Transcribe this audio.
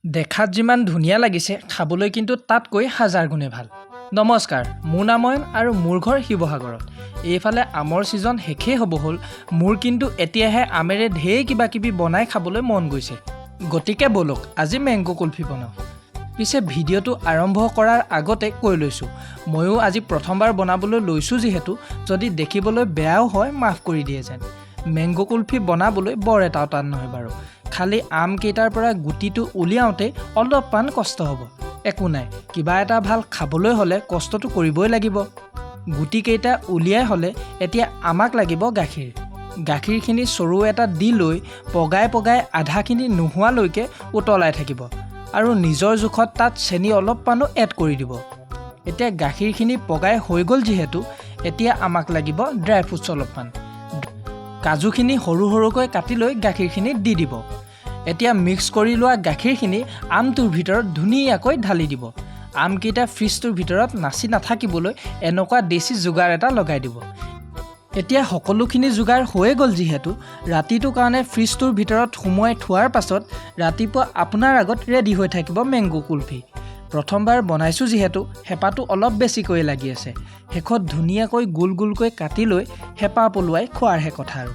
দেখাত যিমান ধুনীয়া লাগিছে খাবলৈ কিন্তু তাতকৈ হাজাৰ গুণে ভাল। নমস্কাৰ, মোৰ নাম অয়ন আৰু মোৰ ঘৰ শিৱসাগৰত। এইফালে আমৰ ছিজন শেষেই হ'ব হ'ল, মোৰ কিন্তু এতিয়াহে আমেৰে ঢেৰ কিবা কিবি বনাই খাবলৈ মন গৈছে। গতিকে বলক আজি মেংগো কুলফি বনাওঁ। পিছে ভিডিঅ'টো আৰম্ভ কৰাৰ আগতে কৈ লৈছোঁ, ময়ো আজি প্ৰথমবাৰ বনাবলৈ লৈছোঁ যিহেতু যদি দেখিবলৈ বেয়াও হয় মাফ কৰি দিয়ে যেন। মেংগো কুলফি বনাবলৈ বৰ এটাও টান নহয় বাৰু, খালি আমকেইটাৰ পৰা গুটিটো উলিয়াওঁতে অলপমান কষ্ট হ'ব। একো নাই, কিবা এটা ভাল খাবলৈ হ'লে কষ্টটো কৰিবই লাগিব। গুটিকেইটা উলিয়াই হ'লে এতিয়া আমাক লাগিব গাখীৰ। গাখীৰখিনি চৰু এটা দি লৈ পগাই পগাই আধাখিনি নোহোৱালৈকে উতলাই থাকিব আৰু নিজৰ জোখত তাত চেনি অলপমানো এড কৰি দিব। এতিয়া গাখীৰখিনি পগাই হৈ গ'ল যিহেতু এতিয়া আমাক লাগিব ড্ৰাই ফ্ৰুটছ অলপমান। কাজুখিনি সৰু সৰুকৈ কাটি লৈ গাখীৰখিনিত দি দিব। এতিয়া মিক্স কৰি লোৱা গাখীৰখিনি আমটোৰ ভিতৰত ধুনীয়াকৈ ঢালি দিব। আমকেইটা ফ্ৰিজটোৰ ভিতৰত নাচি নাথাকিবলৈ এনেকুৱা দেশী যোগাৰ এটা লগাই দিব। এতিয়া সকলোখিনি যোগাৰ হৈয়ে গ'ল যিহেতু ৰাতিটোৰ কাৰণে ফ্ৰিজটোৰ ভিতৰত সুমুৱাই থোৱাৰ পাছত ৰাতিপুৱা আপোনাৰ আগত ৰেডি হৈ থাকিব মেংগো কুলফি। প্ৰথমবাৰ বনাইছোঁ যিহেতু হেঁপাহটো অলপ বেছিকৈ লাগি আছে। শেষত ধুনীয়াকৈ গোল গোলকৈ কাটি লৈ হেঁপাহ পলুৱাই খোৱাৰহে কথা আৰু।